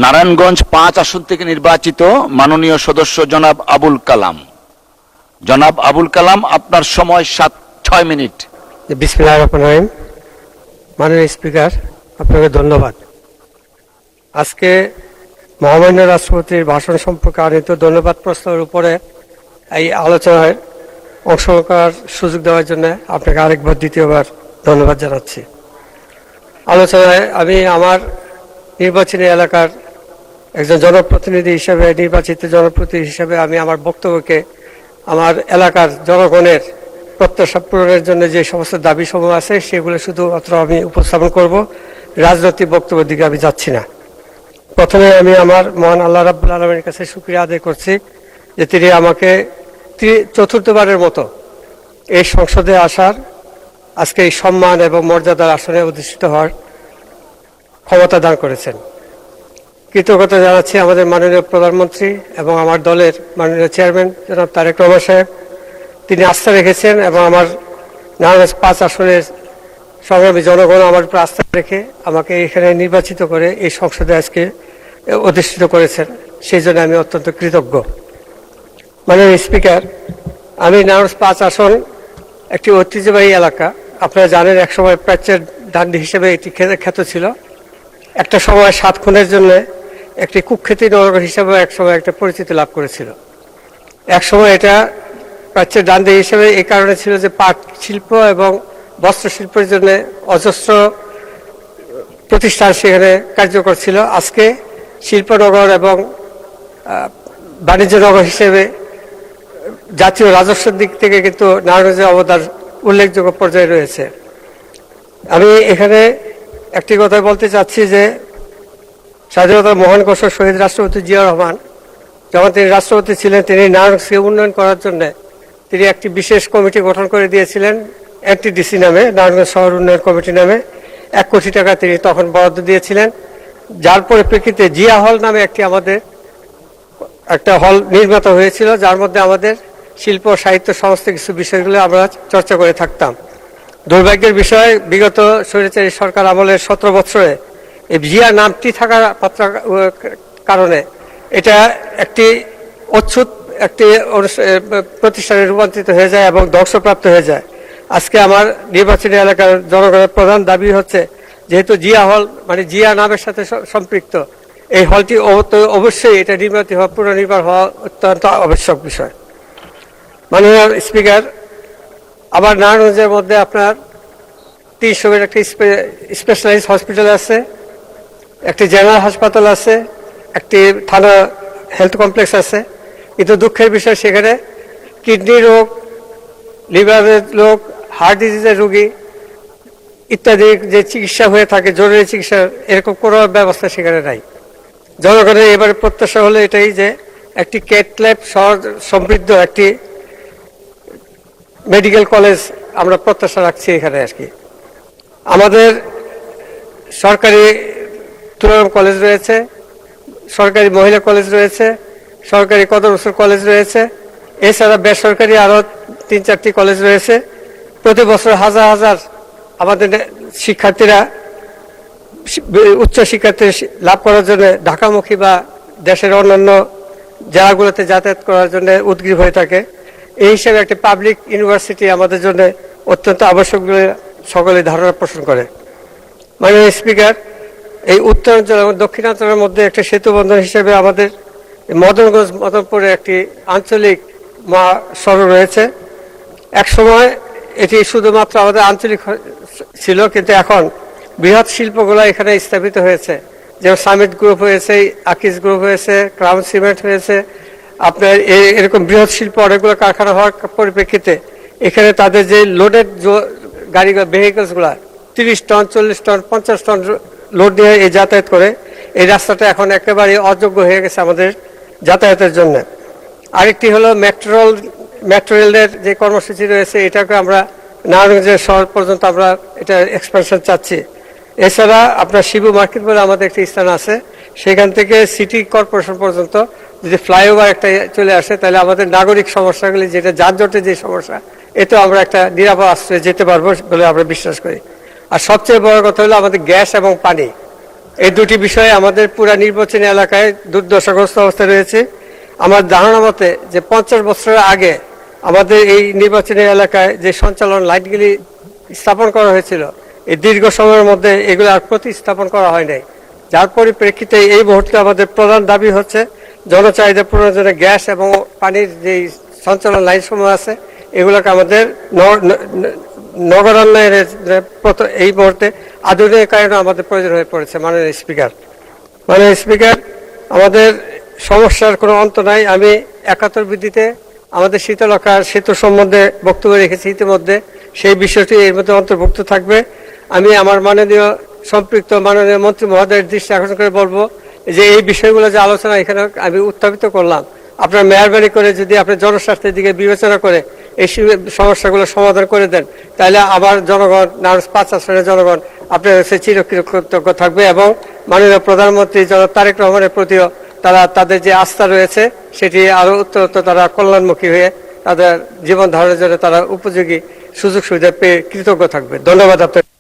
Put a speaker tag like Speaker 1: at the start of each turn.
Speaker 1: নারায়ণগঞ্জ 5 আসন থেকে নির্বাচিত মাননীয় সদস্য জনাব আবুল কালাম। জনাব আবুল কালাম, আপনার সময় 6 মিনিট।
Speaker 2: বিসমিল্লাহির রহমানির রহিম। মাননীয় স্পিকার, আপনাকে ধন্যবাদ। আজকে মহামান্য রাষ্ট্রপতির ভাষণ সম্পর্কে আনিত ধন্যবাদ প্রস্তাবের উপরে এই আলোচনায় অংশগ্রহণ করার সুযোগ দেওয়ার জন্য আপনাকে আরেকবার দ্বিতীয়বার ধন্যবাদ জানাচ্ছি। আলোচনায় আমি আমার নির্বাচনী এলাকার একজন জনপ্রতিনিধি হিসেবে, নির্বাচিত জনপ্রতিনিধি হিসেবে আমি আমার বক্তব্যকে আমার এলাকার জনগণের প্রত্যাশা পূরণের জন্য যে সমস্ত দাবি সমূহ আছে সেগুলো শুধুমাত্র আমি উপস্থাপন করব, রাজনৈতিক বক্তব্যের দিকে আমি যাচ্ছি না। প্রথমে আমি আমার মহান আল্লাহ রাব্বুল আলামিনের কাছে শুকরিয়া আদায় করছি যে তিনি আমাকে চতুর্থবারের মতো এই সংসদে আসার, আজকে এই সম্মান এবং মর্যাদার আসনে অধিষ্ঠিত হওয়ার ক্ষমতা দান করেছেন। কৃতজ্ঞতা জানাচ্ছি আমাদের মাননীয় প্রধানমন্ত্রী এবং আমার দলের মাননীয় চেয়ারম্যান জনাব তারেক রহমান সাহেব। তিনি আস্থা রেখেছেন এবং আমার নারায়ণগঞ্জ 5 আসনের সংগ্রামী জনগণ আমার উপর আস্থা রেখে আমাকে এখানে নির্বাচিত করে এই সংসদে আজকে অধিষ্ঠিত করেছেন, সেই জন্য আমি অত্যন্ত কৃতজ্ঞ। মাননীয় স্পিকার, আমি নারায়ণগঞ্জ 5 আসন একটি ঐতিহ্যবাহী এলাকা। আপনারা জানেন একসময় প্রাচ্যের ডান্ডি হিসেবে এটি খ্যাত ছিল। একটা সময় 7 খুনের জন্য একটি কুখ্যাতি নগর হিসেবে একসময় একটা পরিচিতি লাভ করেছিল। একসময় এটা প্রাচ্যের ডান্ডি হিসেবে এই কারণে ছিল যে পাট শিল্প এবং বস্ত্র শিল্পের জন্য অজস্র প্রতিষ্ঠান সেখানে কার্যকর ছিল। আজকে শিল্পনগর এবং বাণিজ্য নগর হিসেবে জাতীয় রাজস্বের দিক থেকে কিন্তু নারায়ণগঞ্জের অবদান উল্লেখযোগ্য পর্যায়ে রয়েছে। আমি এখানে একটি কথা বলতে চাচ্ছি যে স্বাধীনতার মহান ঘোষক শহীদ রাষ্ট্রপতি জিয়াউর রহমান যখন তিনি রাষ্ট্রপতি ছিলেন, তিনি নারায়ণগঞ্জকে উন্নয়ন করার জন্য তিনি একটি বিশেষ কমিটি গঠন করে দিয়েছিলেন, এনটিডিসি নামে, নারায়ণগঞ্জ শহর উন্নয়ন কমিটি নামে। 1 কোটি টাকা তিনি তখন বরাদ্দ দিয়েছিলেন, যার পরিপ্রেক্ষিতে জিয়া হল নামে আমাদের একটা হল নির্মিত হয়েছিল, যার মধ্যে আমাদের শিল্প, সাহিত্য, সমস্ত কিছু বিষয়গুলো আমরা চর্চা করে থাকতাম। দুর্ভাগ্যের বিষয়, বিগত স্বৈরাচারী সরকার আমলের 17 বছরে এই জিয়া নামটি থাকার কারণে এটা একটি অচ্ছুত একটি প্রতিষ্ঠানে রূপান্তরিত হয়ে যায় এবং ধ্বংসপ্রাপ্ত হয়ে যায়। আজকে আমার নির্বাচনী এলাকার জনগণের প্রধান দাবি হচ্ছে, যেহেতু জিয়া হল মানে জিয়া নামের সাথে সম্পৃক্ত, এই হলটি অবশ্যই এটা নির্মিত হওয়া, পুনর্নির্মাণ হওয়া অত্যন্ত আবশ্যক বিষয়। মাননীয় স্পিকার, আবার নারায়ণগঞ্জের মধ্যে আপনার 300 বেড একটি স্পেশালাইজ হসপিটাল আছে, একটি জেনারেল হাসপাতাল আছে, একটি থানা হেলথ কমপ্লেক্স আছে। কিন্তু দুঃখের বিষয়, সেখানে কিডনি রোগ, লিভারের রোগ, হার্ট ডিজিজের রোগী ইত্যাদি যে চিকিৎসা হয়ে থাকে, জরুরি চিকিৎসা, এরকম কোনো ব্যবস্থা সেখানে নাই। জনগণের এবারে প্রত্যাশা হলো এটাই যে একটি ক্যাথ ল্যাব সমৃদ্ধ একটি মেডিকেল কলেজ আমরা প্রত্যাশা রাখছি এখানে। আর কি আমাদের সরকারি তুলনাম কলেজ রয়েছে, সরকারি মহিলা কলেজ রয়েছে, সরকারি কদর কলেজ রয়েছে, এছাড়া বেসরকারি আরও 3-4টি কলেজ রয়েছে। প্রতি বছর হাজার হাজার আমাদের শিক্ষার্থীরা উচ্চ শিক্ষার্থী লাভ করার জন্য ঢাকামুখী বা দেশের অন্যান্য জেলাগুলোতে যাতায়াত করার জন্য উদ্গ্রীব হয়ে থাকে। এই হিসেবে একটি পাবলিক ইউনিভার্সিটি আমাদের জন্য অত্যন্ত আবশ্যক বলে সকলে ধারণা পোষণ করে। মাননীয় স্পিকার, এই উত্তরাঞ্চল এবং দক্ষিণাঞ্চলের মধ্যে একটা সেতু বন্ধন হিসেবে আমাদের মদনগঞ্জ মদনপুরে একটি আঞ্চলিক মহাসড়ক রয়েছে। এক সময় এটি শুধুমাত্র আমাদের আঞ্চলিক ছিল, কিন্তু এখন বৃহৎ শিল্পগুলো এখানে স্থাপিত হয়েছে, যেমন সামিট গ্রুপ হয়েছে, আকিজ গ্রুপ হয়েছে, ক্রাউন সিমেন্ট হয়েছে। আপনার এরকম বৃহৎ শিল্প অনেকগুলো কারখানা হওয়ার পরিপ্রেক্ষিতে এখানে তাদের যে লোডেড গাড়ি ভেহিকলসগুলো 30 টন, 40 টন, 50 টন লোড নিয়ে এই যাতায়াত করে, এই রাস্তাটা এখন একেবারে অযোগ্য হয়ে গেছে আমাদের যাতায়াতের জন্য। আরেকটি হলো মেট্রো রেলের যে কর্মসূচি রয়েছে, এটাকে আমরা নারায়ণগঞ্জের শহর পর্যন্ত আমরা এটা এক্সপেনশন চাচ্ছি। এছাড়া আপনার শিবু মার্কেট বলে আমাদের একটি স্থান আছে, সেখান থেকে সিটি কর্পোরেশন পর্যন্ত যদি ফ্লাইওভার একটা চলে আসে, তাহলে আমাদের নাগরিক সমস্যাগুলি, যেটা যানজটের যে সমস্যা, এতেও আমরা একটা নিরাপদ আশ্রয়ে যেতে পারবো বলে আমরা বিশ্বাস করি। আর সবচেয়ে বড় কথা হলো আমাদের গ্যাস এবং পানি। এই দুটি বিষয়ে আমাদের পুরা নির্বাচনী এলাকায় দুর্দশাগ্রস্ত অবস্থায় রয়েছে। আমার ধারণা মতে যে 50 বছরের আগে আমাদের এই নির্বাচনী এলাকায় যে সঞ্চালন লাইটগুলি স্থাপন করা হয়েছিল, এই দীর্ঘ সময়ের মধ্যে এগুলো আর প্রতিস্থাপন করা হয় নাই। যার পরিপ্রেক্ষিতে এই মুহূর্তে আমাদের প্রধান দাবি হচ্ছে জনচাহিদা পূরণের জন্য গ্যাস এবং পানির যে সঞ্চালন লাইন সমূহ আছে এগুলোকে আমাদের নগরান্নয়নের এই মুহূর্তে আধুনিকায়ন আমাদের প্রয়োজন হয়ে পড়েছে। মাননীয় স্পিকার, আমাদের সমস্যার কোনো অন্ত নাই। আমি 71 বিধিতে আমাদের শীতলক্ষার সেতু সম্বন্ধে বক্তব্য রেখেছি ইতিমধ্যে, সেই বিষয়টি এর মধ্যে অন্তর্ভুক্ত থাকবে। আমি আমার সম্পৃক্ত মাননীয় মন্ত্রী মহোদয়ের দৃষ্টি আকর্ষণ করে বলবো যে এই বিষয়গুলো যে আলোচনা এখানে আমি উত্থাপিত করলাম, আপনার মেহরবানি করে যদি আপনার জনস্বার্থের দিকে বিবেচনা করে এই সমস্যাগুলো সমাধান করে দেন, তাহলে আবার জনগণ, 5 আসনের জনগণ আপনার কাছে চিরকৃতজ্ঞ থাকবে এবং মাননীয় প্রধানমন্ত্রী জনাব তারেক রহমানের প্রতিও তাদের যে আস্থা রয়েছে সেটি আরো উত্তরোত্তর তারা কল্যাণমুখী হয়ে তাদের জীবন ধারণের জন্য তারা উপযোগী সুযোগ সুবিধা পেয়ে কৃতজ্ঞ থাকবে। ধন্যবাদ আপনার।